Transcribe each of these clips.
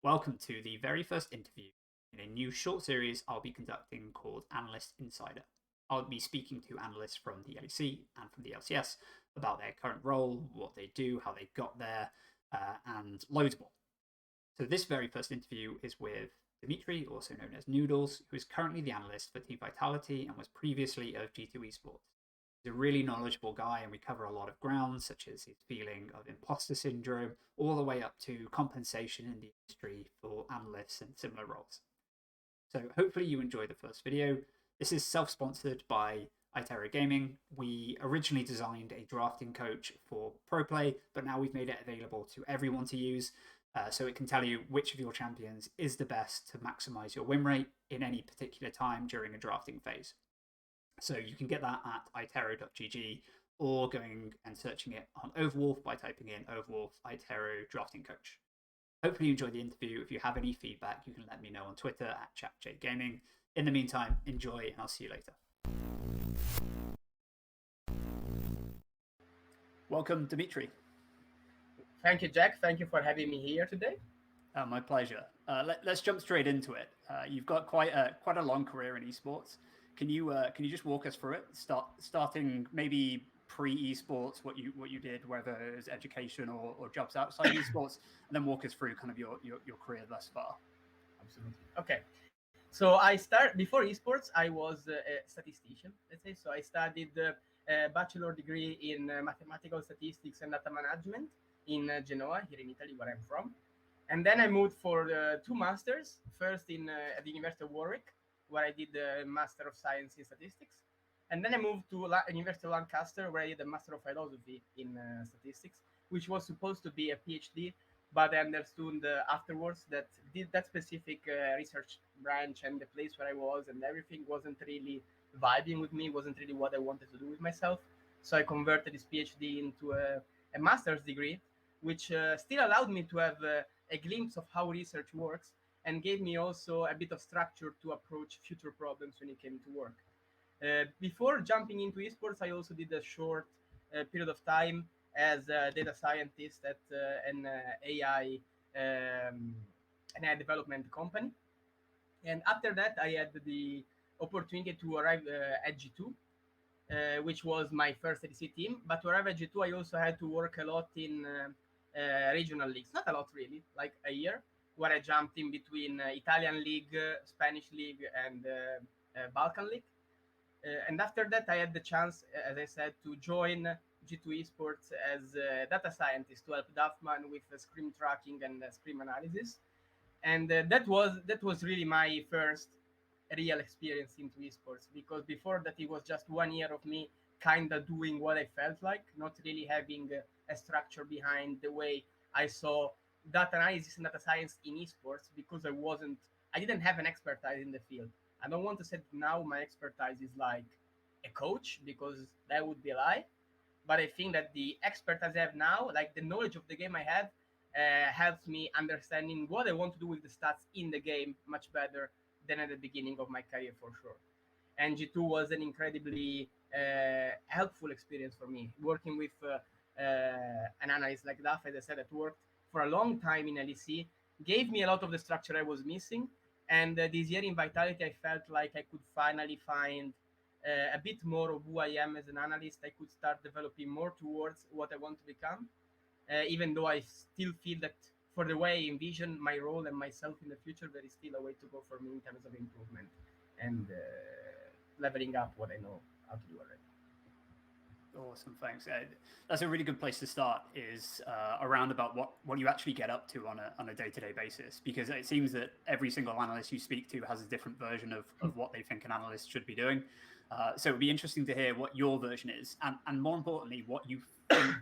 Welcome to the very first interview in a new short series I'll be conducting called Analyst Insider. I'll be speaking to analysts from the LEC and from the LCS about their current role, what they do, how they got there, and loads more. So, this very first interview is with Dimitri, also known as Noodlez, who is currently the analyst for Team Vitality and was previously of G2 esports. He's a really knowledgeable guy, and we cover a lot of ground, such as his feeling of imposter syndrome, all the way up to compensation in the industry for analysts and similar roles. So hopefully you enjoy the first video. This is self-sponsored by iTero Gaming. We originally designed a drafting coach for pro play, but now we've made it available to everyone to use. So it can tell you which of your champions is the best to maximize your win rate in any particular time during a drafting phase. So you can get that at itero.gg or going and searching it on Overwolf by typing in Overwolf iTero Drafting Coach. Hopefully you enjoyed the interview. If you have any feedback, you can let me know on Twitter at ChatJGaming. In the meantime, enjoy and I'll see you later. Welcome, Dimitri. Thank you, Jack. Thank you for having me here today. My pleasure. Let's jump straight into it. You've got quite a long career in esports. Can you just walk us through it? Starting maybe pre-esports, what you did, whether it was education or jobs outside esports, and then walk us through kind of your career thus far. Absolutely. Okay. So before esports, I was a statistician, let's say. So I studied a bachelor degree in mathematical statistics and data management in Genoa, here in Italy, where I'm from. And then I moved for 2 masters, first at the University of Warwick, where I did the Master of Science in Statistics. And then I moved to University of Lancaster, where I did a Master of Philosophy in Statistics, which was supposed to be a PhD, but I understood afterwards that that specific research branch and the place where I was and everything wasn't really vibing with me, wasn't really what I wanted to do with myself. So I converted this PhD into a master's degree, which still allowed me to have a glimpse of how research works and gave me also a bit of structure to approach future problems when it came to work. Before jumping into esports, I also did a short period of time as a data scientist at an AI development company. And after that, I had the opportunity to arrive at G2, which was my first ADC team. But to arrive at G2, I also had to work a lot in regional leagues. Not a lot, really, like a year, where I jumped in between Italian league, Spanish league, and Balkan league. And after that, I had the chance, as I said, to join G2 Esports as a data scientist to help Duffman with screen tracking and screen analysis. And that was really my first real experience into esports, because before that it was just 1 year of me kind of doing what I felt like, not really having a structure behind the way I saw data analysis and data science in esports, because I didn't have an expertise in the field. I don't want to say now my expertise is like a coach, because that would be a lie. But I think that the expertise I have now, like the knowledge of the game I have, helps me understanding what I want to do with the stats in the game much better than at the beginning of my career, for sure. And G2 was an incredibly helpful experience for me. Working with an analyst like Duff, as I said, that worked for a long time in LEC, gave me a lot of the structure I was missing. And this year in Vitality, I felt like I could finally find a bit more of who I am as an analyst. I could start developing more towards what I want to become, even though I still feel that for the way I envision my role and myself in the future, there is still a way to go for me in terms of improvement and leveling up what I know how to do already. Awesome, thanks. That's a really good place to start, is around about what you actually get up to on a day-to-day basis, because it seems that every single analyst you speak to has a different version of what they think an analyst should be doing. So it would be interesting to hear what your version is, and more importantly, what you think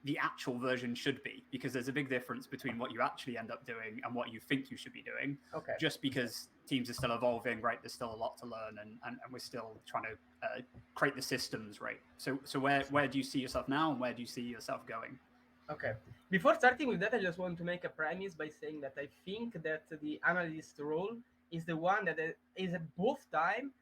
the actual version should be, because there's a big difference between what you actually end up doing and what you think you should be doing. Okay. Just because teams are still evolving, right? There's still a lot to learn, and we're still trying to create the systems, right? So where do you see yourself now, and where do you see yourself going? Okay. Before starting with that, I just want to make a premise by saying that I think that the analyst role is the one that is at both time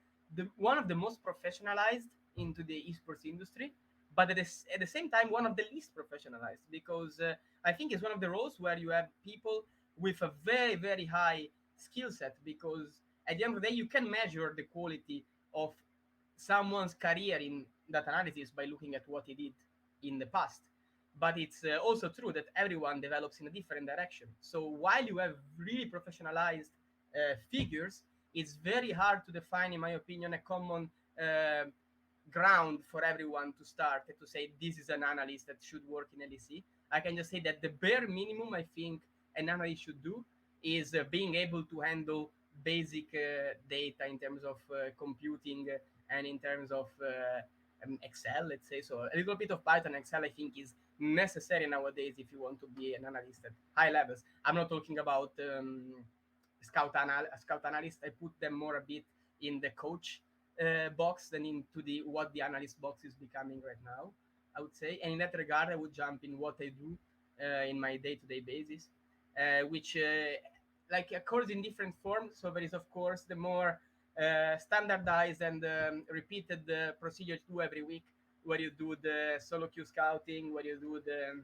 one of the most professionalized into the esports industry, but at the same time one of the least professionalized, because I think it's one of the roles where you have people with a very, very high skill set, because at the end of the day, you can measure the quality of someone's career in data analysis by looking at what he did in the past. But it's also true that everyone develops in a different direction. So while you have really professionalized figures, it's very hard to define, in my opinion, a common ground for everyone to start to say this is an analyst that should work in LEC. I can just say that the bare minimum I think an analyst should do is being able to handle basic data in terms of computing and in terms of Excel, let's say. So a little bit of Python, Excel, I think, is necessary nowadays if you want to be an analyst at high levels. I'm not talking about scout analyst. I put them more a bit in the coach box than into the what the analyst box is becoming right now, I would say. And in that regard, I would jump in what I do in my day-to-day basis, which like occurs in different forms. So there is, of course, the more standardized and repeated procedure to do every week, where you do the solo queue scouting, where you do the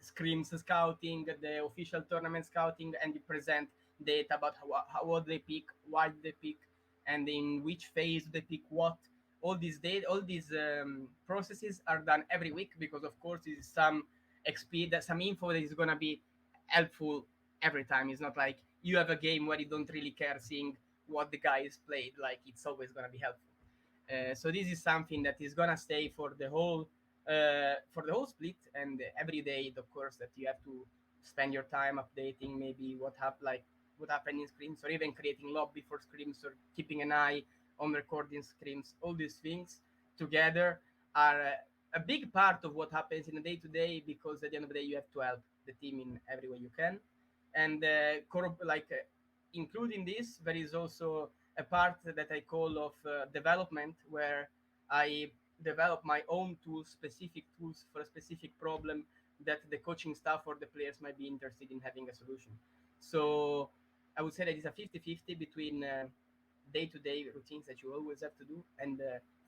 scrims scouting, the official tournament scouting, and you present data about what they pick, why they pick, and in which phase they pick what. All these data, all these processes are done every week, because of course this is some XP, that some info that is gonna be helpful every time. It's not like you have a game where you don't really care seeing what the guys played. Like, it's always gonna be helpful. So this is something that is gonna stay for the whole split, and every day, of course, that you have to spend your time updating maybe what happened in scrims, or even creating lobby for scrims, or keeping an eye on recording scrims. All these things together are a big part of what happens in a day to day, because at the end of the day, you have to help the team in every way you can. And including this, there is also a part that I call of development, where I develop my own tools, specific tools for a specific problem that the coaching staff or the players might be interested in having a solution. So I would say that it's a 50-50 between day-to-day routines that you always have to do, and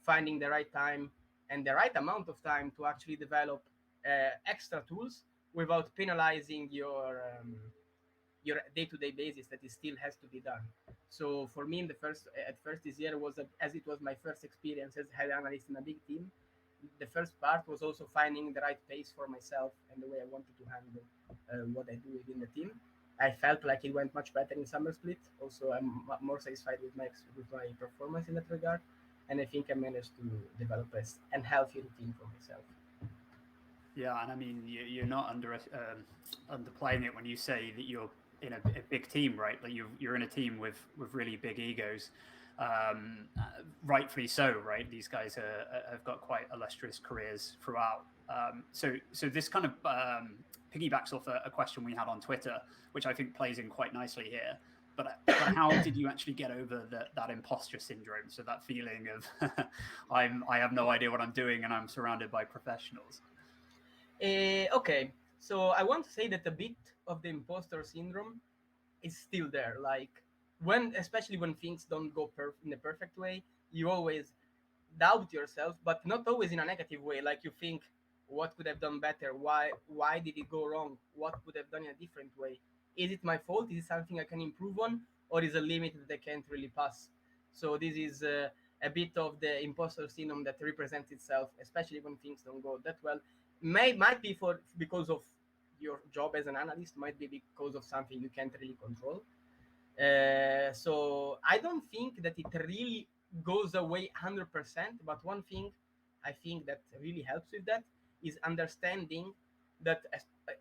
finding the right time and the right amount of time to actually develop extra tools without penalizing your day-to-day basis that it still has to be done. So for me, in the at first this year was as it was my first experience as head analyst in a big team. The first part was also finding the right pace for myself and the way I wanted to handle what I do within the team. I felt like it went much better in summer split. Also, I'm more satisfied with my performance in that regard, and I think I managed to develop a healthy routine for myself. Yeah, and I mean, you're not underplaying it when you say that you're in a big team, right? Like you're in a team with really big egos, rightfully so, right? These guys have got quite illustrious careers throughout. So this kind of piggybacks off a question we had on Twitter, which I think plays in quite nicely here. But how did you actually get over that imposter syndrome? So that feeling of I have no idea what I'm doing and I'm surrounded by professionals. Okay, so I want to say that a bit of the imposter syndrome is still there. Like, especially when things don't go in the perfect way, you always doubt yourself, but not always in a negative way. Like, you think, what could have done better? Why did it go wrong? What could have done in a different way? Is it my fault? Is it something I can improve on, or is a limit that I can't really pass? So this is a bit of the imposter syndrome that represents itself, especially when things don't go that well. Might be because of your job as an analyst, might be because of something you can't really control. So I don't think that it really goes away 100%. But one thing I think that really helps with that is understanding that,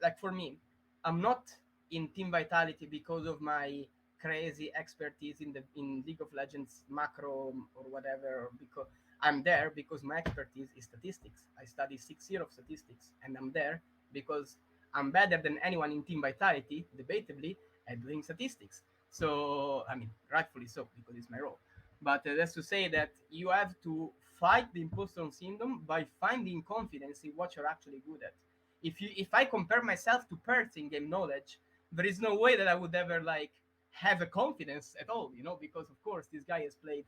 like for me, I'm not in team vitality because of my crazy expertise in League of Legends macro or whatever, or because I'm there because my expertise is statistics. I study 6 years of statistics, and I'm there because I'm better than anyone in team vitality, debatably, at doing statistics. So, I mean, rightfully so, because it's my role. But that's to say that you have to fight the imposter syndrome by finding confidence in what you're actually good at. If I compare myself to Perth in game knowledge, there is no way that I would ever like have a confidence at all, because of course this guy has played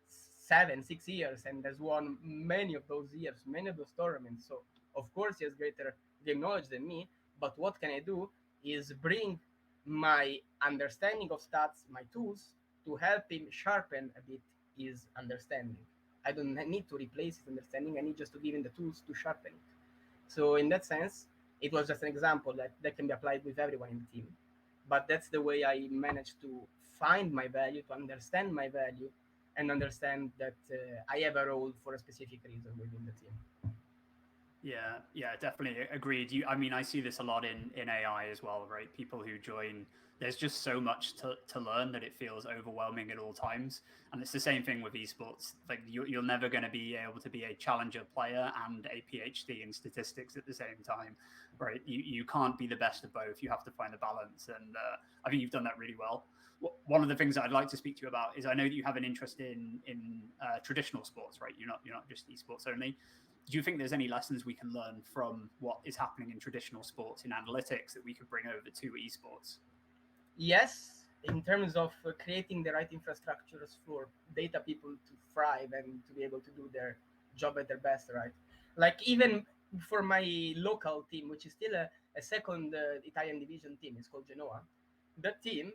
6 years and has won many of those years, many of those tournaments. So of course he has greater game knowledge than me. But what can I do is bring my understanding of stats, my tools to help him sharpen a bit his understanding. I don't need to replace his understanding. I need just to give him the tools to sharpen it. So in that sense, it was just an example that can be applied with everyone in the team. But that's the way I managed to find my value, to understand my value, and understand that I have a role for a specific reason within the team. Yeah, definitely agreed. I mean, I see this a lot in AI as well, right? People who join, there's just so much to learn that it feels overwhelming at all times. And it's the same thing with esports. Like you're never going to be able to be a challenger player and a PhD in statistics at the same time, right? You can't be the best of both. You have to find the balance, and I think you've done that really well. One of the things that I'd like to speak to you about is I know that you have an interest in traditional sports, right? You're not just esports only. Do you think there's any lessons we can learn from what is happening in traditional sports in analytics that we could bring over to esports? Yes, in terms of creating the right infrastructures for data people to thrive and to be able to do their job at their best, right? Like even for my local team, which is still a second Italian division team, it's called Genoa. That team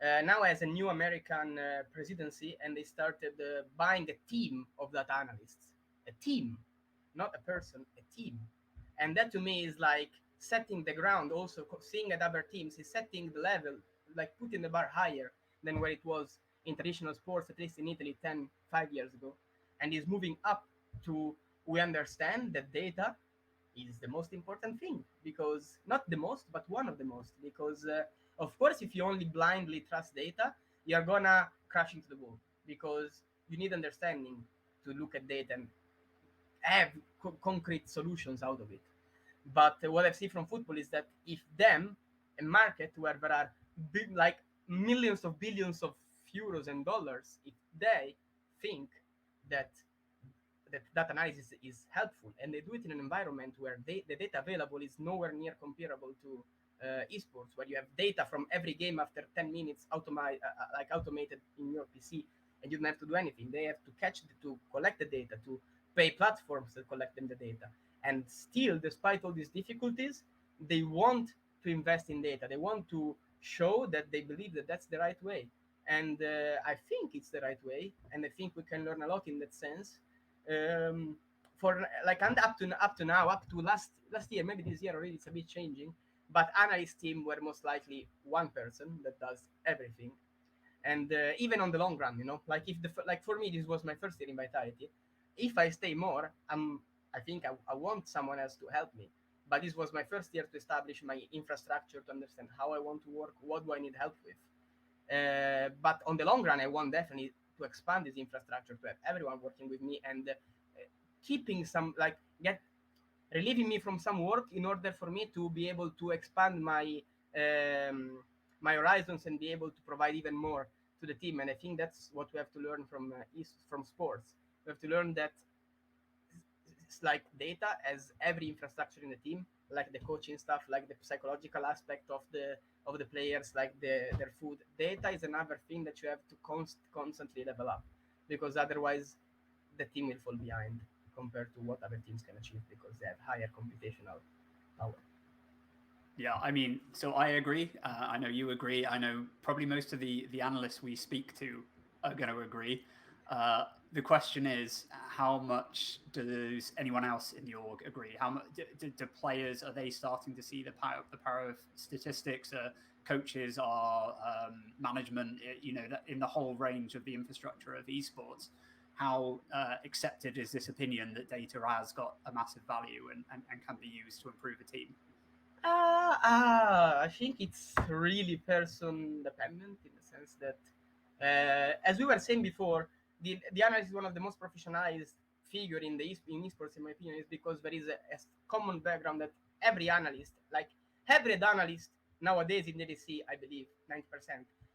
now has a new American presidency, and they started buying a team of data analysts. A team, not a person, a team. And that to me is like setting the ground. Also, seeing at other teams is setting the level, like putting the bar higher than where it was in traditional sports, at least in Italy 5 years ago, and is moving up to, we understand that data is the most important thing, because not the most, but one of the most, because of course, if you only blindly trust data, you're gonna crash into the wall, because you need understanding to look at data and have concrete solutions out of it. But what I've seen from football is that if them, a market where there are big, like millions of billions of euros and dollars, if they think that data analysis is helpful, and they do it in an environment where the data available is nowhere near comparable to esports, where you have data from every game after 10 minutes like automated in your PC, and you don't have to do anything. They have to to collect the data, to pay platforms that collect them the data. And still, despite all these difficulties, they want to invest in data. They want to show that they believe that that's the right way. And I think it's the right way, and I think we can learn a lot in that sense. For like, and up to now, up to last year, maybe this year already, it's a bit changing. But analyst team were most likely one person that does everything. And even on the long run, like if like for me, this was my first year in Vitality. If I stay more, I think I want someone else to help me. But this was my first year to establish my infrastructure, to understand how I want to work, what do I need help with. But on the long run, I want definitely to expand this infrastructure, to have everyone working with me, and keeping some, like, get relieving me from some work in order for me to be able to expand my horizons and be able to provide even more to the team. And I think that's what we have to learn from sports. We have to learn that it's like data as every infrastructure in the team, like the coaching stuff, like the psychological aspect of the players, like their food. Data is another thing that you have to constantly level up, because otherwise the team will fall behind compared to what other teams can achieve, because they have higher computational power. Yeah, I mean, so I agree. I know you agree. I know probably most of the analysts we speak to are going to agree. The question is, how much does anyone else in the org agree? How much do players, are they starting to see the power of statistics? Coaches, are management? That in the whole range of the infrastructure of esports. How accepted is this opinion that data has got a massive value and can be used to improve a team? I think it's really person dependent, in the sense that, as we were saying before, the analyst is one of the most professionalized figure in in esports, in my opinion, is because there is a common background that every analyst, like every analyst nowadays in the LEC, I believe 90%,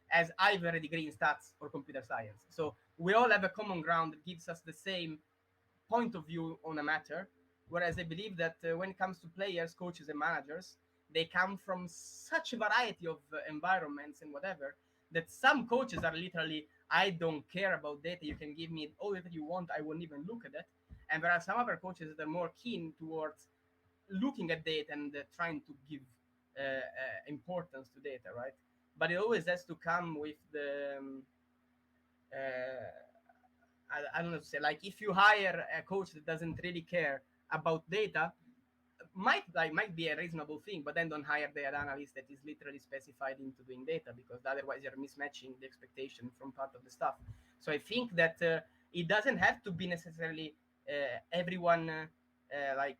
has either a degree in stats or computer science. So we all have a common ground that gives us the same point of view on a matter. Whereas I believe that when it comes to players, coaches, and managers, they come from such a variety of environments and whatever, that some coaches are literally, I don't care about data. You can give me all that you want. I won't even look at it. And there are some other coaches that are more keen towards looking at data and trying to give importance to data, right? but it always has to come with the I don't know to say, like, if you hire a coach that doesn't really care about data, might be a reasonable thing, but then don't hire the analyst that is literally specified into doing data, because otherwise you're mismatching the expectation from part of the staff. So I think that it doesn't have to be necessarily everyone like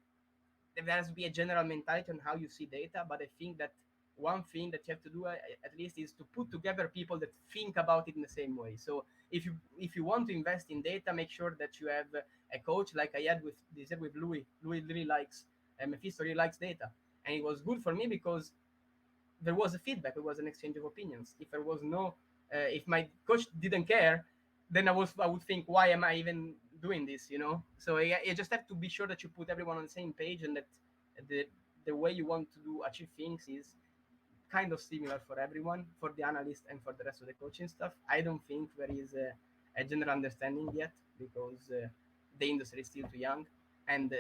there has to be a general mentality on how you see data, but I think that one thing that you have to do at least is to put together people that think about it in the same way. So if you want to invest in data, make sure that you have a coach like I had with Louis. Louis really likes Mephisto really likes data, and it was good for me because there was a feedback, there was an exchange of opinions. If there was no if my coach didn't care, then I would think, why am I even doing this, you know? So you just have to be sure that you put everyone on the same page, and that the way you want to achieve things is kind of similar for everyone, for the analyst and for the rest of the coaching stuff. I don't think there is a general understanding yet, because the industry is still too young, and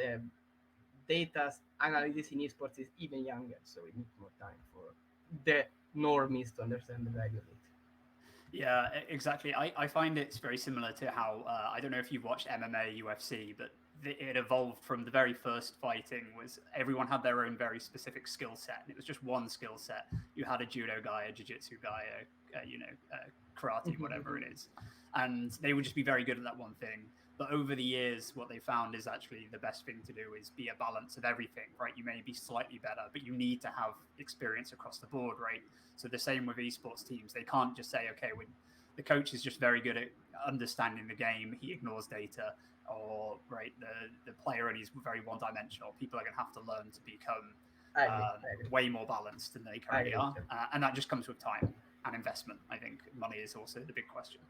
data analysis in esports is even younger, so it needs more time for the normies to understand the value of it. Yeah, exactly. I find it's very similar to how I don't know if you've watched MMA, UFC, but it evolved from the very first fighting was everyone had their own very specific skill set, and it was just one skill set. You had a judo guy, a jiu-jitsu guy, karate, whatever it is, and they would just be very good at that one thing. But over the years, what they found is actually the best thing to do is be a balance of everything, right? You may be slightly better, but you need to have experience across the board, right? So the same with esports teams. They can't just say, okay, the coach is just very good at understanding the game, he ignores data, or right, the player and he's very one-dimensional. People are going to have to learn to become I agree. way more balanced than they currently are, and that just comes with time and investment. I think money is also the big question.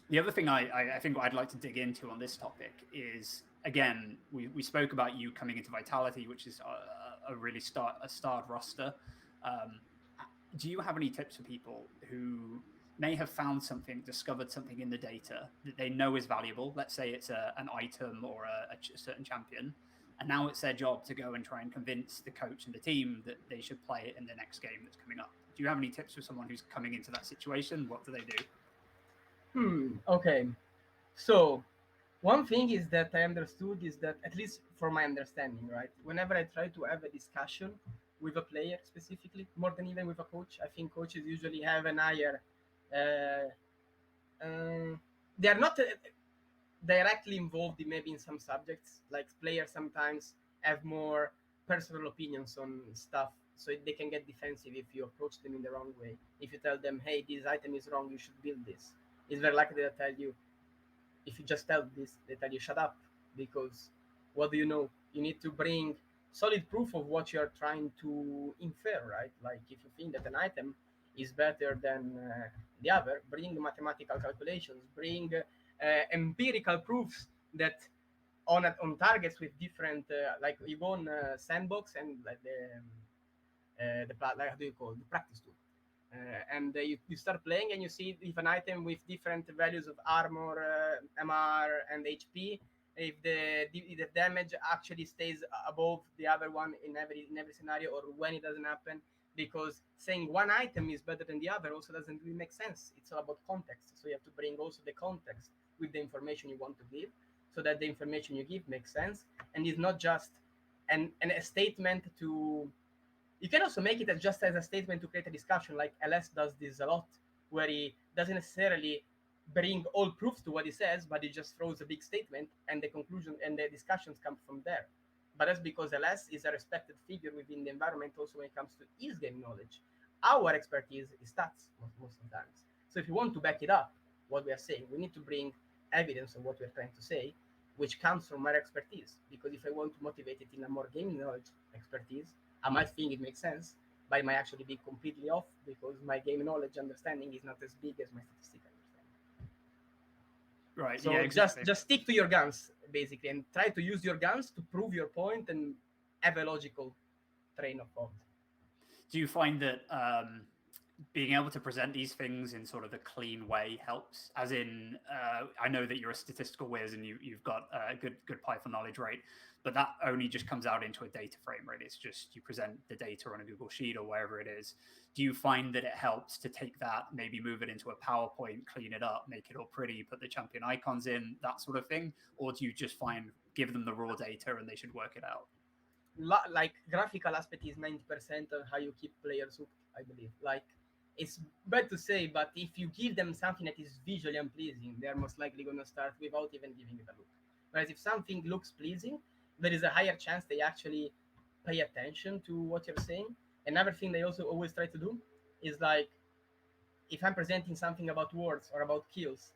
The other thing I think I'd like to dig into on this topic is, again, we spoke about you coming into Vitality, which is a really starred roster. Do you have any tips for people who may have found something, discovered something in the data that they know is valuable? Let's say it's an item or a certain champion, and now it's their job to go and try and convince the coach and the team that they should play it in the next game that's coming up. Do you have any tips for someone who's coming into that situation? What do they do? Okay. So one thing is that I understood is that, at least for my understanding, right? Whenever I try to have a discussion with a player specifically, more than even with a coach, I think coaches usually have an higher. They are not directly involved in maybe in some subjects. Like players sometimes have more personal opinions on stuff, so they can get defensive if you approach them in the wrong way. If you tell them, hey, this item is wrong, you should build this, it's very likely to tell you, if you just tell this, they tell you shut up, because what do you know? You need to bring solid proof of what you're trying to infer, right? Like if you think that an item is better than the other, bring mathematical calculations, bring empirical proofs that on targets with different like you go on sandbox and like like, how do you call it? The practice tool. And you start playing and you see if an item with different values of armor, MR, and HP, if the damage actually stays above the other one in every scenario, or when it doesn't happen. Because saying one item is better than the other also doesn't really make sense. It's all about context. So you have to bring also the context with the information you want to give, so that the information you give makes sense and is not just a statement to. You can also make it as just as a statement to create a discussion, like LS does this a lot, where he doesn't necessarily bring all proofs to what he says, but he just throws a big statement, and the conclusion and the discussions come from there. But that's because LS is a respected figure within the environment also when it comes to his game knowledge. Our expertise is stats most of the times. So if you want to back it up, what we are saying, we need to bring evidence of what we're trying to say, which comes from our expertise. Because if I want to motivate it in a more game knowledge expertise, I might think it makes sense, but it might actually be completely off because my game knowledge understanding is not as big as my statistical understanding. Right. So yeah, exactly. just stick to your guns basically, and try to use your guns to prove your point and have a logical train of thought. Do you find that being able to present these things in sort of a clean way helps? As in, I know that you're a statistical whiz and you've got good Python knowledge, right? But that only just comes out into a data frame, right? It's just you present the data on a Google Sheet or wherever it is. do you find that it helps to take that, maybe move it into a PowerPoint, clean it up, make it all pretty, put the champion icons in, that sort of thing? Or do you just give them the raw data and they should work it out? Like graphical aspect is 90% of how you keep players hooked, I believe. Like, it's bad to say, but if you give them something that is visually unpleasing, they're most likely going to start without even giving it a look. Whereas if something looks pleasing, there is a higher chance they actually pay attention to what you're saying. Another thing they also always try to do is, like, if I'm presenting something about words or about kills,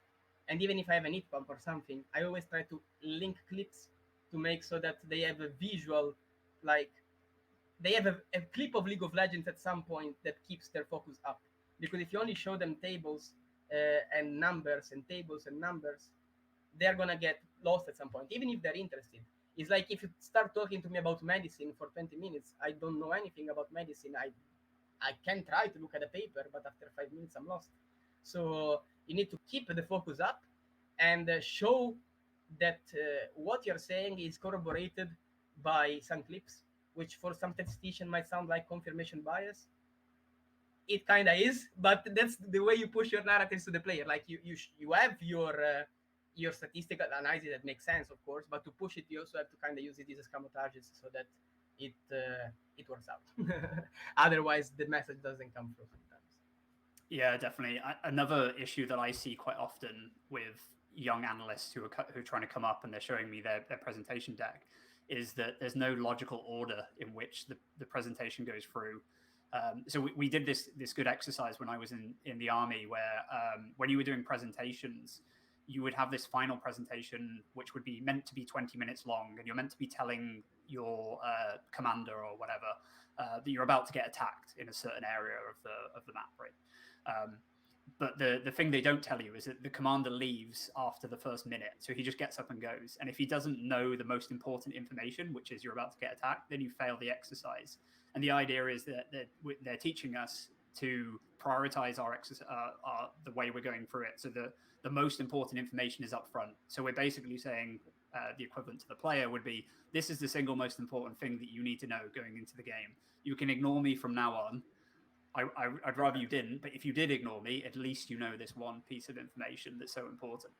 and even if I have an heat pump or something, I always try to link clips to make so that they have a visual, like, they have a clip of League of Legends at some point that keeps their focus up. Because if you only show them tables and numbers and tables and numbers, they're gonna get lost at some point, even if they're interested. It's like if you start talking to me about medicine for 20 minutes, I don't know anything about medicine. I can try to look at a paper, but after 5 minutes, I'm lost. So you need to keep the focus up and show that what you're saying is corroborated by some clips, which for some statistician might sound like confirmation bias. It kind of is, but that's the way you push your narratives to the player. Like you have your statistical analysis that makes sense, of course, but to push it, you also have to kind of use it as escamotages so that it works out. Otherwise, the message doesn't come through sometimes. Yeah, definitely. Another issue that I see quite often with young analysts who are trying to come up and they're showing me their presentation deck is that there's no logical order in which the presentation goes through. So we did this good exercise when I was in the army, where when you were doing presentations, you would have this final presentation which would be meant to be 20 minutes long, and you're meant to be telling your commander or whatever that you're about to get attacked in a certain area of the map, right? But the thing they don't tell you is that the commander leaves after the first minute. So he just gets up and goes. And if he doesn't know the most important information, which is you're about to get attacked, then you fail the exercise. And the idea is that they're teaching us to prioritize our exercise, the way we're going through it. So the most important information is up front. So we're basically saying the equivalent to the player would be, this is the single most important thing that you need to know going into the game. You can ignore me from now on. I'd rather you didn't, but if you did ignore me, at least you know this one piece of information that's so important.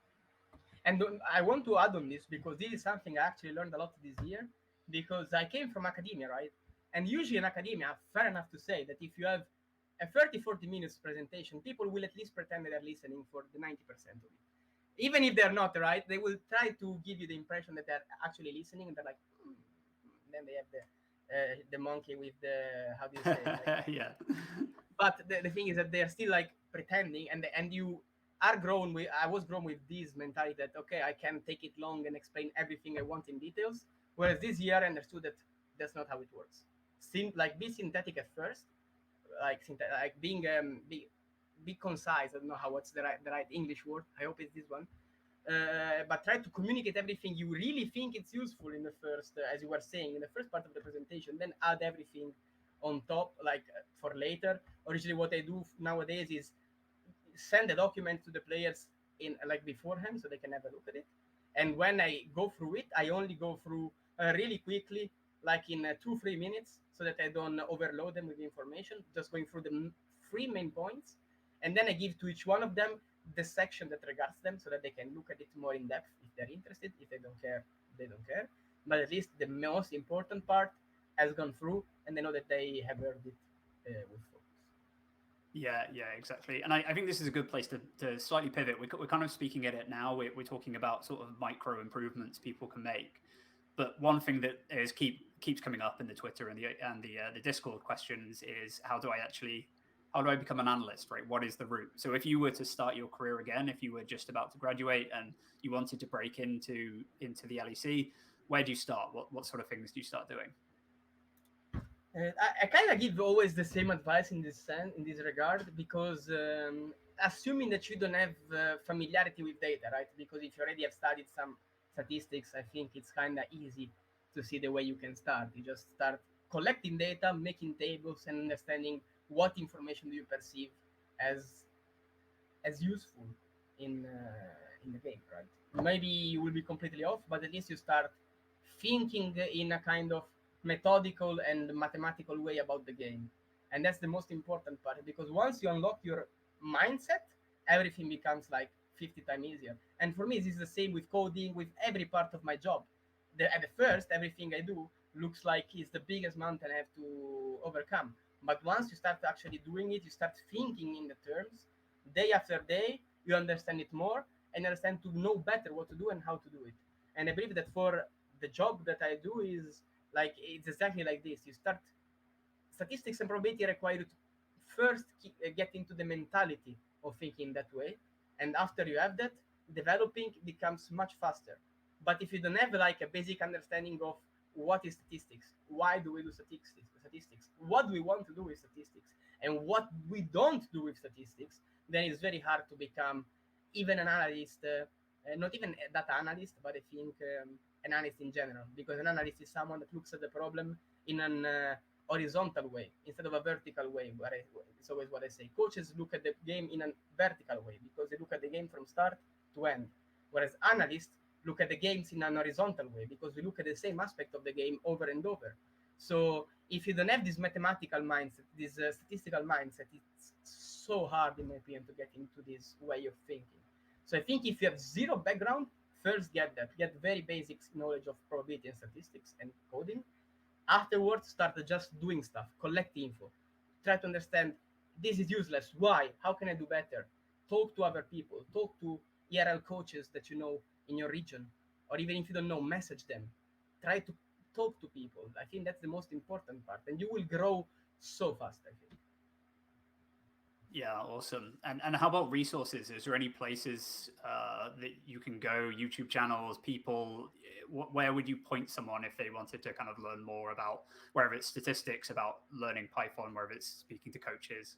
And I want to add on this because this is something I actually learned a lot this year, because I came from academia, right? And usually in academia, fair enough to say that if you have a 30-40 minutes presentation, people will at least pretend that they're listening for the 90% of it. Even if they're not, right? They will try to give you the impression that they're actually listening, and they're like, then they have the monkey with the, how do you say it? Like, yeah. But the thing is that they're still like pretending, and you are grown with, I was grown with this mentality that, okay, I can take it long and explain everything I want in details. Whereas this year I understood that that's not how it works. Like, be synthetic at first, like being be concise. I don't know what's the right English word. I hope it's this one. But try to communicate everything you really think it's useful in the first, as you were saying, in the first part of the presentation. Then add everything on top, like for later. Originally, what I do nowadays is send a document to the players in like beforehand, so they can have a look at it. And when I go through it, I only go through really quickly, like in 2-3 minutes, so that I don't overload them with information. Just going through the 3 main points, and then I give to each one of them the section that regards them, so that they can look at it more in depth if they're interested. If they don't care, they don't care. But at least the most important part has gone through, and they know that they have heard it with focus. Yeah, exactly. And I think this is a good place to slightly pivot. We're kind of speaking at it now. We're talking about sort of micro improvements people can make. But one thing that keeps coming up in the Twitter and the Discord questions is, how do I become an analyst, right? What is the route? So if you were to start your career again, if you were just about to graduate and you wanted to break into the LEC, where do you start? What sort of things do you start doing? I kind of give always the same advice in this regard, because assuming that you don't have familiarity with data, right? Because if you already have studied some statistics, I think it's kind of easy to see the way you can start. You just start collecting data, making tables, and understanding what information do you perceive as useful in the game, right? Maybe you will be completely off, but at least you start thinking in a kind of methodical and mathematical way about the game. And that's the most important part, because once you unlock your mindset, everything becomes like 50 times easier. And for me, this is the same with coding, with every part of my job. At the first, everything I do looks like it's the biggest mountain I have to overcome. But once you start actually doing it, you start thinking in the terms, day after day, you understand it more and understand to know better what to do and how to do it. And I believe that for the job that I do is like, it's exactly like this. You start, statistics and probability require you to first get into the mentality of thinking that way, and after you have that, developing becomes much faster. But if you don't have like a basic understanding of what is statistics, why do we do statistics, what do we want to do with statistics, and what we don't do with statistics, then it's very hard to become even an analyst, not even a data analyst, but I think an analyst in general, because an analyst is someone that looks at the problem in an horizontal way instead of a vertical way. It's always what I say. Coaches look at the game in a vertical way because they look at the game from start to end, whereas analysts look at the games in an horizontal way because we look at the same aspect of the game over and over. So if you don't have this mathematical mindset, this statistical mindset, it's so hard, in my opinion, to get into this way of thinking. So I think if you have zero background, first get that. Get very basic knowledge of probability and statistics and coding. Afterwards, start just doing stuff, collect info, try to understand this is useless. Why? How can I do better? Talk to other people, talk to ERL coaches that you know in your region, or even if you don't know, message them. Try to talk to people. I think that's the most important part, and you will grow so fast, I think. Yeah, awesome. And how about resources? Is there any places that you can go, YouTube channels, people? Where would you point someone if they wanted to kind of learn more about, whether it's statistics, about learning Python, whether it's speaking to coaches?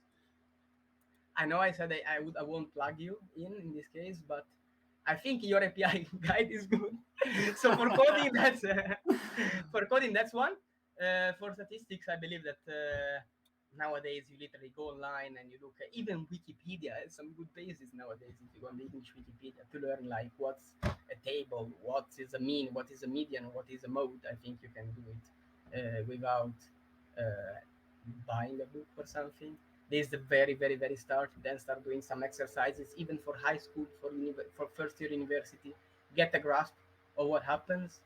I know I said I won't plug you in this case, but I think your API guide is good. So for coding, that's for coding, that's one. For statistics, I believe that nowadays you literally go online and you look at even Wikipedia has some good basis nowadays. If you go on the English Wikipedia to learn like what's a table, what is a mean, what is a median, what is a mode, I think you can do it without uh, buying a book or something. This is the very start. Then start doing some exercises, even for high school, for first year university. Get a grasp of what happens,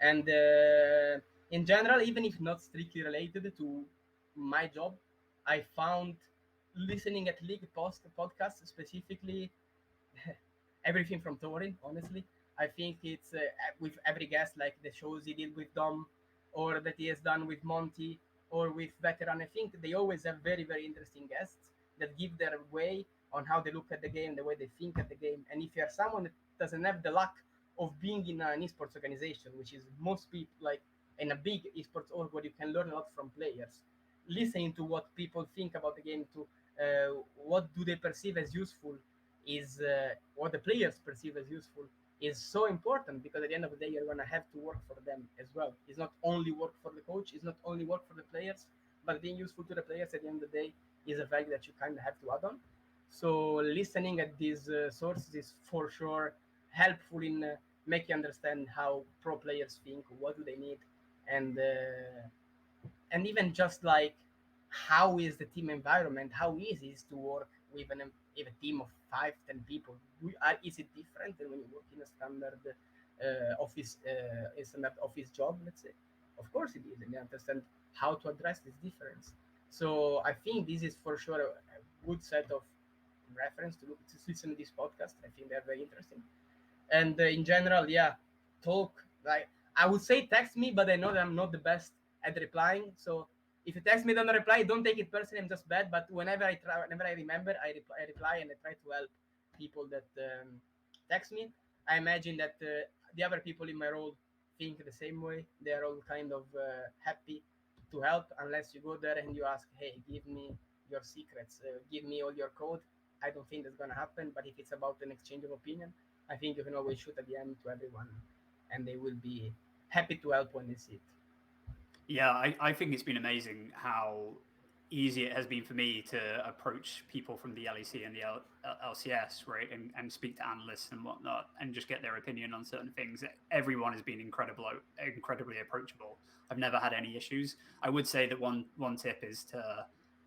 and in general, even if not strictly related to my job, I found listening at League podcast specifically everything from Torin. Honestly, I think it's with every guest, like the shows he did with Dom, or that he has done with Monty, or with Veteran. I think they always have very interesting guests that give their way on how they look at the game, the way they think at the game. And if you're someone that doesn't have the luck of being in an esports organization, which is most people like in a big esports org where you can learn a lot from players, listening to what people think about the game, to what do they perceive as useful, is what the players perceive as useful, is so important, because at the end of the day you're going to have to work for them as well. It's not only work for the coach, it's not only work for the players, but being useful to the players at the end of the day is a value that you kind of have to add on. So listening at these sources is for sure helpful in making you understand how pro players think, what do they need, and even just like how is the team environment, how easy is to work with with a team of 5-10 people. Is it different than when you work in a standard office job, let's say? Of course it is, and you understand how to address this difference. So I think this is for sure a good set of reference to listen to this podcast. I think they're very interesting. And in general, yeah, talk. Like, I would say text me, but I know that I'm not the best at replying. So if you text me, don't reply, don't take it personally, I'm just bad. But whenever I remember, I reply, and I try to help people that text me. I imagine that the other people in my role think the same way. They're all kind of happy to help, unless you go there and you ask, hey, give me your secrets, give me all your code. I don't think that's gonna happen. But if it's about an exchange of opinion, I think you can always shoot at the end to everyone, and they will be happy to help when they see it. Yeah, I think it's been amazing how easy it has been for me to approach people from the LEC and the LCS, right, and speak to analysts and whatnot, and just get their opinion on certain things. Everyone has been incredibly approachable. I've never had any issues. I would say that one tip is to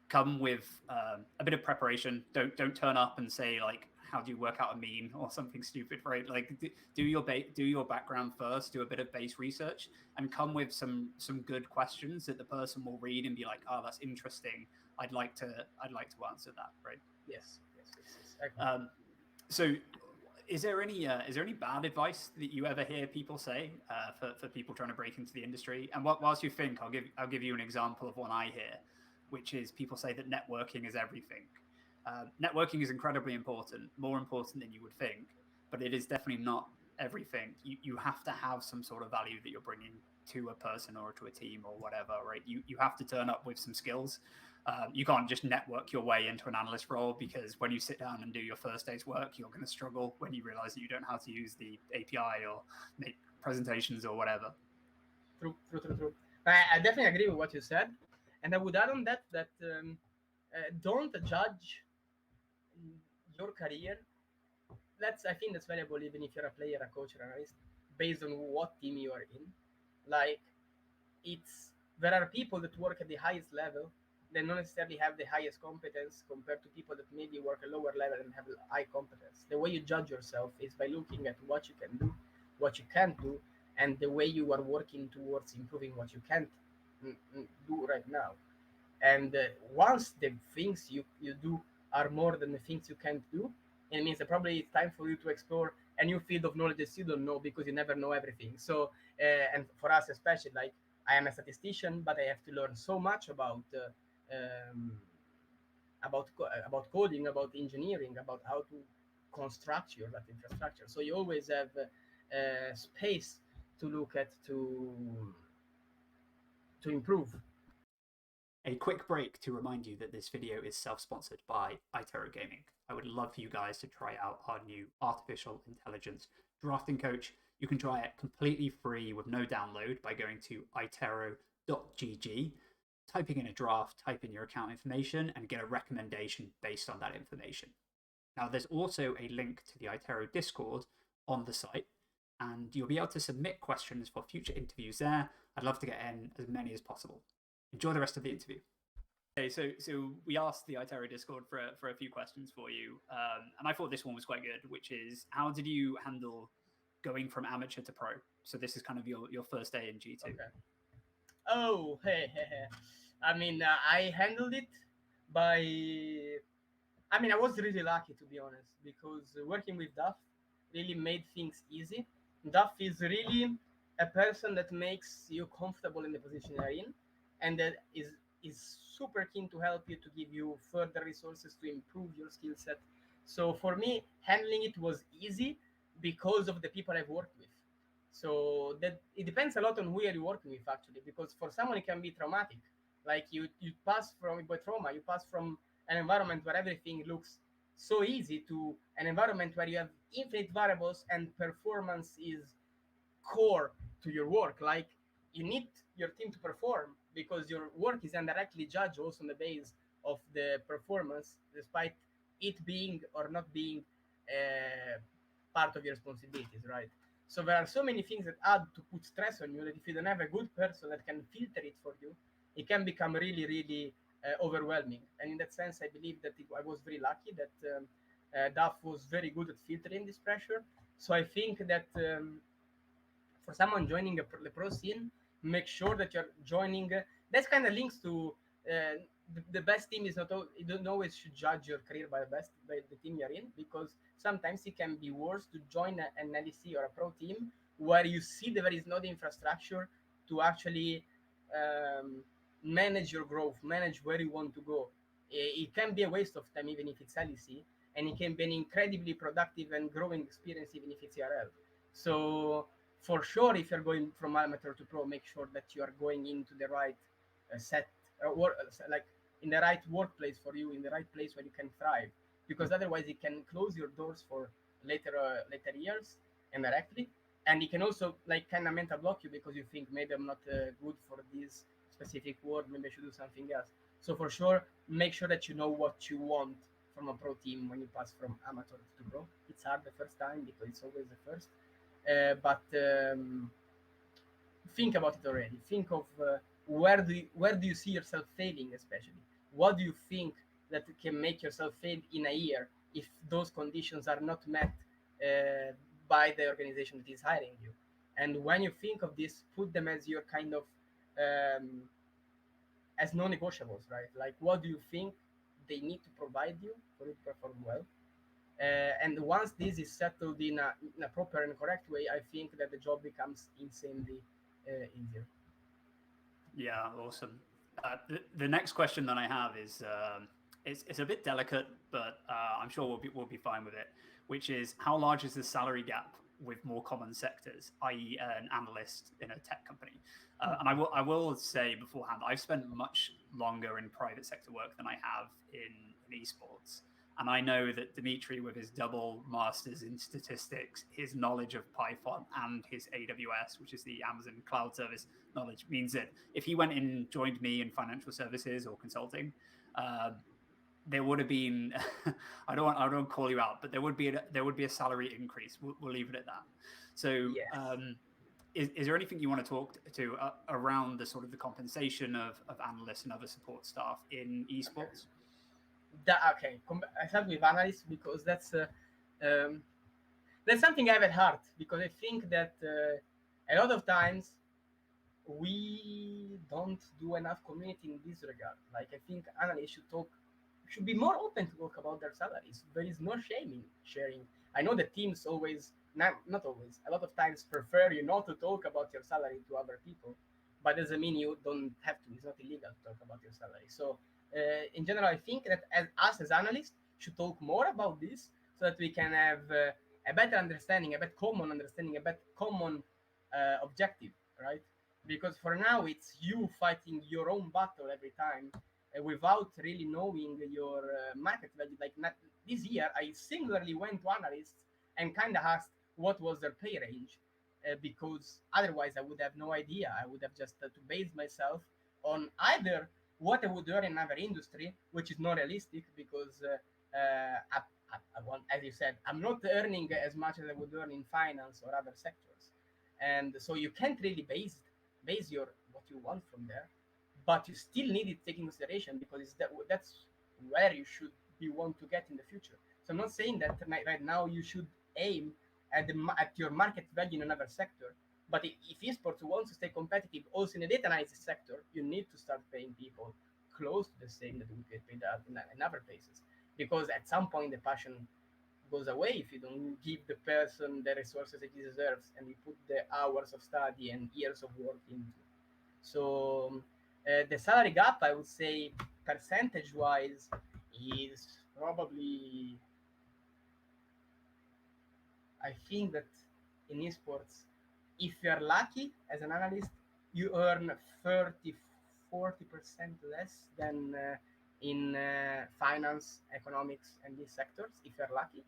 come with a bit of preparation. Don't turn up and say like, how do you work out a mean or something stupid, right? Like do your background first, do a bit of base research, and come with some good questions that the person will read and be like, oh, that's interesting. I'd like to answer that, right? Yes. So is there any bad advice that you ever hear people say for people trying to break into the industry? And whilst you think, I'll give you an example of one I hear, which is people say that networking is everything. Networking is incredibly important, more important than you would think, but it is definitely not everything. You have to have some sort of value that you're bringing to a person or to a team or whatever, right? You have to turn up with some skills. You can't just network your way into an analyst role, because when you sit down and do your first day's work, you're going to struggle when you realize that you don't know how to use the API or make presentations or whatever. True. I definitely agree with what you said, and I would add on that don't judge your career. I think that's valuable, even if you're a player, a coach, or an analyst, based on what team you are in. Like, there are people that work at the highest level. They don't necessarily have the highest competence compared to people that maybe work a lower level and have high competence. The way you judge yourself is by looking at what you can do, what you can't do, and the way you are working towards improving what you can't do right now. And once the things you do are more than the things you can't do, it means that probably it's time for you to explore a new field of knowledge that you don't know, because you never know everything. So, and for us especially, like, I am a statistician, but I have to learn so much about coding, about engineering, about how to construct your that infrastructure. So you always have space to look at to improve. A quick break to remind you that this video is self-sponsored by iTero Gaming. I would love for you guys to try out our new artificial intelligence drafting coach. You can try it completely free with no download by going to itero.gg, typing in a draft, type in your account information, and get a recommendation based on that information. Now, there's also a link to the iTero Discord on the site, and you'll be able to submit questions for future interviews there. I'd love to get in as many as possible. Enjoy the rest of the interview. Okay, so we asked the iTero Discord for a few questions for you, and I thought this one was quite good, which is, how did you handle going from amateur to pro? So this is kind of your first day in G2. Okay. Oh, hey. I mean, I handled it by. I mean, I was really lucky, to be honest, because working with Duff really made things easy. Duff is really a person that makes you comfortable in the position you're in, and that is super keen to help you, to give you further resources to improve your skill set. So for me, handling it was easy because of the people I've worked with. So that it depends a lot on who you're working with, actually, because for someone it can be traumatic. Like you pass from by trauma, you pass from an environment where everything looks so easy to an environment where you have infinite variables and performance is core to your work. Like, you need your team to perform because your work is indirectly judged also on the base of the performance, despite it being or not being part of your responsibilities, right? So there are so many things that add to put stress on you that if you don't have a good person that can filter it for you, it can become really, really overwhelming. And in that sense, I believe that I was very lucky that Duff was very good at filtering this pressure. So I think that for someone joining the pro scene, make sure that you're joining. That's kind of links to the best team is not. You don't always should judge your career by the team you're in, because sometimes it can be worse to join an LEC or a pro team where you see that there is not the infrastructure to actually manage your growth, manage where you want to go. It can be a waste of time even if it's LEC, and it can be an incredibly productive and growing experience even if it's ERL. So for sure, if you're going from amateur to pro, make sure that you are going into the right like in the right workplace for you, in the right place where you can thrive. Because otherwise, it can close your doors for later years indirectly, and it can also like kind of mental block you because you think maybe I'm not good for this specific word. Maybe I should do something else. So for sure, make sure that you know what you want from a pro team when you pass from amateur to pro. It's hard the first time because it's always the first. But think about it already. Think of where do you see yourself failing, especially what do you think that can make yourself fail in a year if those conditions are not met by the organization that is hiring you? And when you think of this, put them as your kind of um, as non-negotiables, right? Like, what do you think they need to provide you for you to perform well? And once this is settled in a proper and correct way, I think that the job becomes insanely easier. Yeah, awesome. The next question that I have is it's a bit delicate, but I'm sure we'll be fine with it. Which is, how large is the salary gap with more common sectors, i.e., an analyst in a tech company? And I will say beforehand, I've spent much longer in private sector work than I have in esports. And I know that Dimitri, with his double masters in statistics, his knowledge of Python and his AWS, which is the Amazon Cloud Service knowledge, means that if he went and joined me in financial services or consulting, there would have been I don't call you out, but there would be a salary increase. We'll leave it at that. So Yes. is there anything you want to talk to around the sort of the compensation of analysts and other support staff in Okay. esports? Okay. I start with analysts because um, that's something I have at heart, because I think that a lot of times we don't do enough community in this regard. Like, I think analysts should be more open to talk about their salaries. There is no shame in sharing. I know the teams always, not always, a lot of times prefer you not to talk about your salary to other people, but doesn't mean you don't have to. It's not illegal to talk about your salary. So in general, I think that as us as analysts should talk more about this, so that we can have a better understanding, a better common understanding, a better common objective, right? Because for now it's you fighting your own battle every time without really knowing your market value. Like, not, this year, I singularly went to analysts and kind of asked what was their pay range, because otherwise I would have no idea. I would have just to base myself on either what I would earn in another industry, which is not realistic because, I want, as you said, I'm not earning as much as I would earn in finance or other sectors, and so you can't really base your what you want from there, but you still need it taking consideration, because that's where you should be want to get in the future. So I'm not saying that right now you should aim at your market value in another sector, but if esports wants to stay competitive also in the data analysis sector, you need to start paying people close to the same that we get paid in other places, because at some point the passion goes away if you don't give the person the resources that he deserves and you put the hours of study and years of work into. So the salary gap, I would say, percentage wise, is probably, I think that in esports, if you're lucky as an analyst, you earn 30, 40% less than in finance, economics, and these sectors, if you're lucky.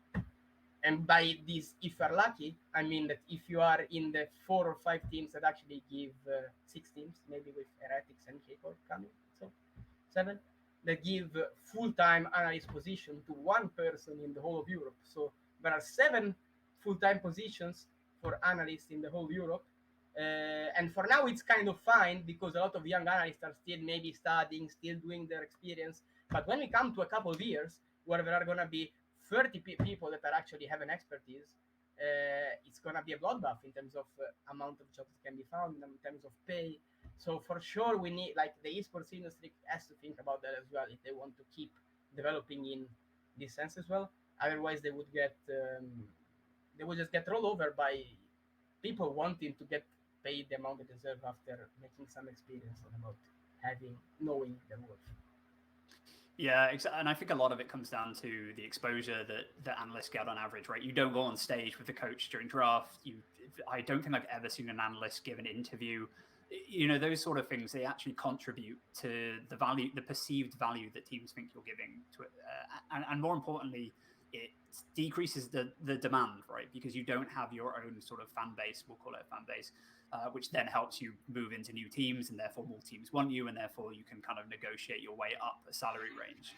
And by this, if you're lucky, I mean that if you are in the 4 or 5 teams that actually give 6 teams, maybe with heretics and K-pop coming, so 7, that give full-time analyst position to one person in the whole of Europe. So there are 7 full-time positions for analysts in the whole Europe. And for now, it's kind of fine because a lot of young analysts are still maybe studying, still doing their experience. But when we come to a couple of years where there are going to be 30 people that are actually have an expertise, it's going to be a bloodbath in terms of amount of jobs that can be found, in terms of pay. So for sure, we need, like, the esports industry has to think about that as well if they want to keep developing in this sense as well. Otherwise, they would just get rolled over by people wanting to get paid the amount they deserve after making some experience and about knowing their worth. Yeah, and I think a lot of it comes down to the exposure that analysts get on average, right? You don't go on stage with the coach during draft. I don't think I've ever seen an analyst give an interview. Those sort of things, they actually contribute to the value, the perceived value that teams think you're giving to it, and more importantly, it decreases the demand, right? Because you don't have your own sort of fan base, we'll call it a fan base, which then helps you move into new teams, and therefore more teams want you, and therefore you can kind of negotiate your way up a salary range.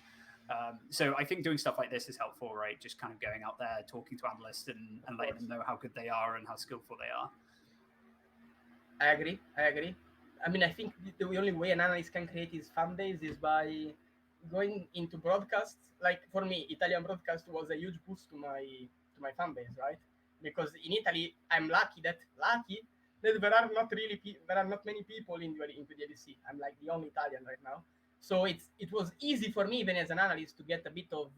So I think doing stuff like this is helpful, right? Just kind of going out there, talking to analysts and letting them know how good they are and how skillful they are. I agree. I mean, I think the only way an analyst can create his fan base is by going into broadcast, like for me, Italian broadcast was a huge boost to my fan base, right? Because in Italy, I'm lucky that there are not really there are not many people into the LEC. I'm like the only Italian right now, so it was easy for me even as an analyst to get a bit of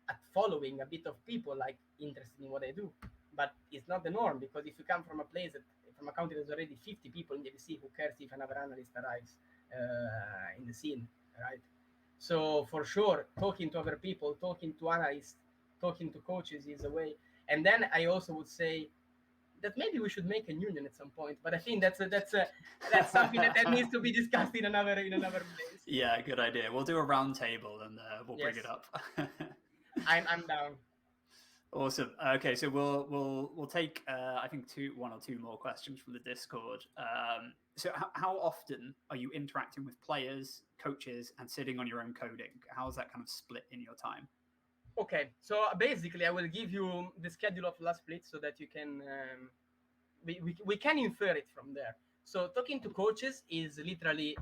at following a bit of people like interested in what I do. But it's not the norm, because if you come from a place that from a country there's already 50 people in the LEC, who cares if another analyst arrives in the scene, right? So for sure, talking to other people, talking to analysts, talking to coaches is a way. And then I also would say that maybe we should make a union at some point. But I think that's something that needs to be discussed in another place. Yeah, good idea. We'll do a round table and we'll bring it Yes, up. I'm down. Awesome. Okay, so we'll take I think one or two more questions from the Discord. So how often are you interacting with players, coaches, and sitting on your own coding? How is that kind of split in your time? Okay, so basically, I will give you the schedule of last split so that you can we can infer it from there. So talking to coaches is literally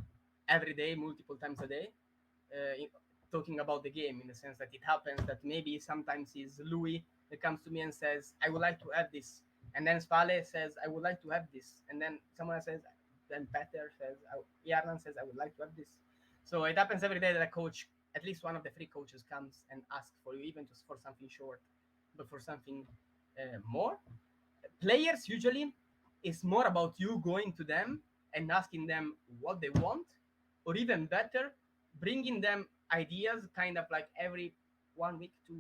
every day, multiple times a day, talking about the game, in the sense that it happens that maybe sometimes is Louis that comes to me and says, "I would like to have this," and then Spale says, "I would like to have this," and then someone says, then Peter says, Yarnan says, "I would like to have this." So it happens every day that a coach, at least one of the three coaches, comes and asks for you, even just for something short, but for something more. Players usually is more about you going to them and asking them what they want, or even better, bringing them ideas, kind of like every 1 week to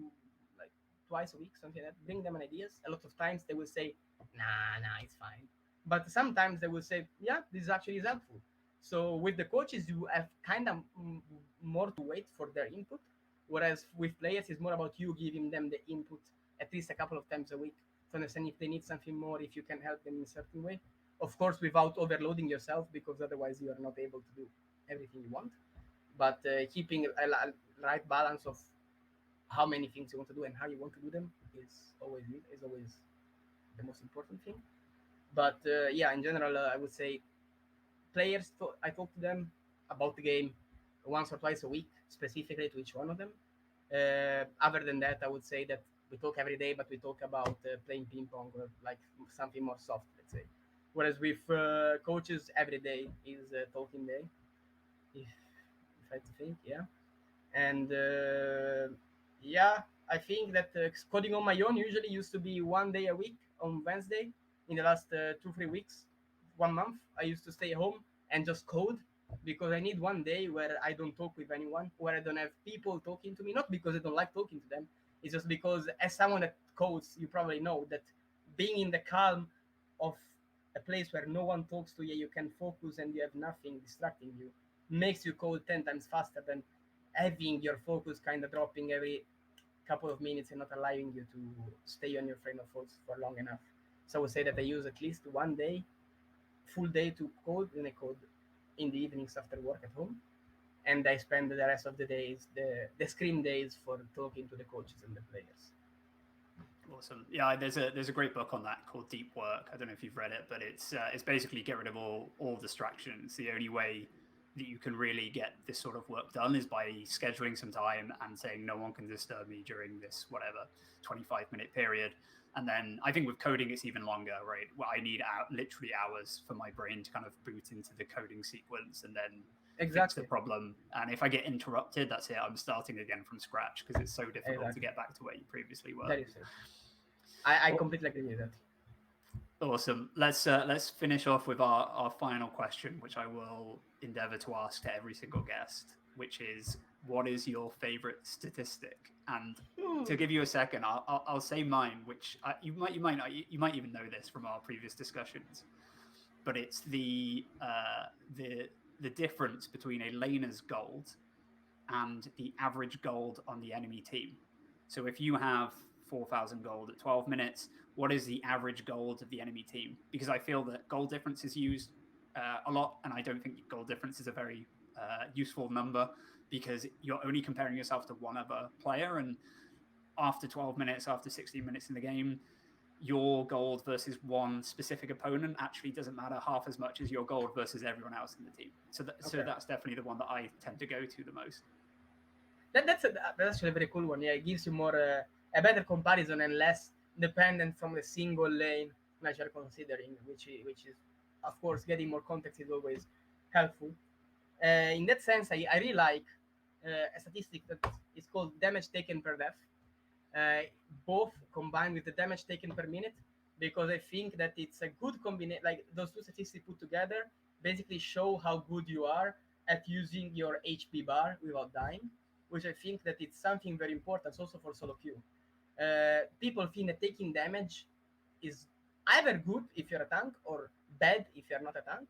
like twice a week, something like that. Bring them ideas. A lot of times they will say, nah, it's fine. But sometimes they will say, yeah, this actually is helpful. So with the coaches, you have kind of more to wait for their input, whereas with players, it's more about you giving them the input at least a couple of times a week to understand if they need something more, if you can help them in a certain way. Of course, without overloading yourself, because otherwise you are not able to do everything you want. But keeping a right balance of how many things you want to do and how you want to do them is always the most important thing. But yeah, in general, I would say players. I talk to them about the game once or twice a week, specifically to each one of them. Other than that, I would say that we talk every day, but we talk about playing ping pong or like something more soft, let's say. Whereas with coaches, every day is talking day, if I had to think, yeah. And yeah, I think that coding on my own usually used to be 1 day a week on Wednesday. In the last 2-3 weeks, 1 month, I used to stay home and just code, because I need 1 day where I don't talk with anyone, where I don't have people talking to me. Not because I don't like talking to them, it's just because as someone that codes, you probably know that being in the calm of a place where no one talks to you, you can focus and you have nothing distracting you, makes you code 10 times faster than having your focus kind of dropping every couple of minutes and not allowing you to stay on your train of thoughts for long enough. So I would say that I use at least 1 day, full day to code, and I code in the evenings after work at home. And I spend the rest of the days, the screen days, for talking to the coaches and the players. Awesome. Yeah, there's a great book on that called Deep Work. I don't know if you've read it, but it's basically get rid of all distractions. The only way that you can really get this sort of work done is by scheduling some time and saying no one can disturb me during this whatever 25-minute period. And then I think with coding it's even longer, right? Well, I need literally hours for my brain to kind of boot into the coding sequence and then fix the Exactly. problem. And if I get interrupted, that's it. I'm starting again from scratch because it's so difficult to Exactly. get back to where you previously were. That is it. I completely agree with that. Awesome. Let's finish off with our final question, which I will endeavor to ask to every single guest, which is, what is your favorite statistic? And to give you a second, I'll say mine, which you might even know this from our previous discussions, but it's the difference between a laner's gold and the average gold on the enemy team. So if you have 4,000 gold at 12 minutes, what is the average gold of the enemy team? Because I feel that gold difference is used a lot, and I don't think gold difference is a very useful number, because you're only comparing yourself to one other player, and after 12 minutes, after 16 minutes in the game, your gold versus one specific opponent actually doesn't matter half as much as your gold versus everyone else in the team. So that's definitely the one that I tend to go to the most. That's actually a very cool one. Yeah, it gives you more a better comparison and less dependent from the single lane that you're considering, which is of course getting more context is always helpful. In that sense, I really like a statistic that is called damage taken per def, both combined with the damage taken per minute, because I think that it's a good combination. Like those two statistics put together basically show how good you are at using your HP bar without dying, which I think that it's something very important also for solo queue. People think that taking damage is either good if you're a tank or bad if you're not a tank,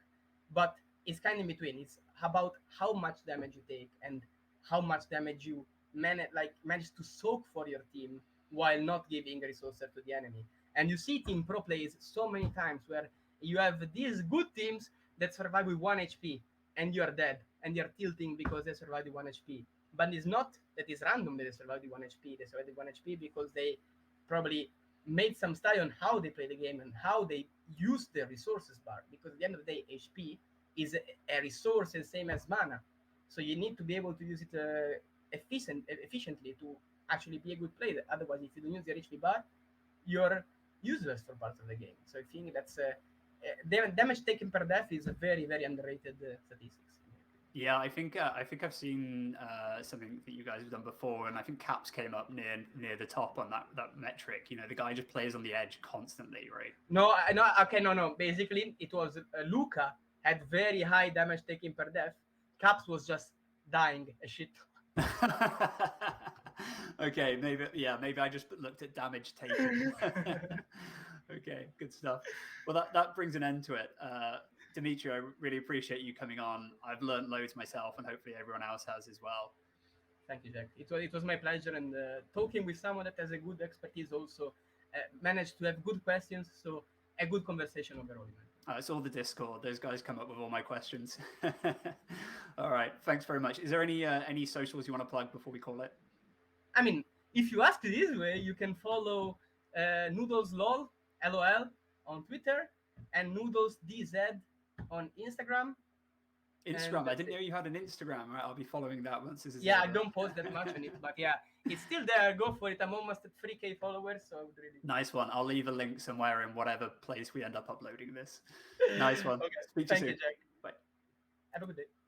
but it's kind of in between. It's about how much damage you take and how much damage you manage to soak for your team while not giving resources to the enemy. And you see team pro plays so many times where you have these good teams that survive with 1 HP and you are dead and you're tilting because they survived with 1 HP. But it's not that it's random that they survived with 1 HP. They survived with 1 HP because they probably made some study on how they play the game and how they use the resources bar. Because at the end of the day, HP is a resource the same as mana. So you need to be able to use it efficiently to actually be a good player. Otherwise, if you don't use your HP bar, you're useless for parts of the game. So I think that's damage taken per def is a very, very underrated statistics. Yeah, I think I've seen something that you guys have done before, and I think Caps came up near the top on that metric. You know, the guy just plays on the edge constantly, right? No. Okay, no. Basically, it was Luca had very high damage taken per def. Caps was just dying a shit. Okay, maybe I just looked at damage taken. Okay, good stuff. Well, that brings an end to it. Dimitri, I really appreciate you coming on. I've learned loads myself, and hopefully everyone else has as well. Thank you, Jack. It was my pleasure, and talking with someone that has a good expertise also managed to have good questions. So a good conversation overall. It's all the Discord. Those guys come up with all my questions. All right, thanks very much. Is there any socials you want to plug before we call it? I mean, if you ask this way, you can follow Noodlez LOL on Twitter and Noodlez DZ on Instagram. Instagram. I didn't know you had an Instagram. Right, I'll be following that once this is over. I don't post that much on it, but yeah, it's still there. Go for it. I'm almost at 3K followers, so I would really. Nice one. I'll leave a link somewhere in whatever place we end up uploading this. Nice one. Okay. Speak to you soon. Thank you, Jack. Bye. Have a good day.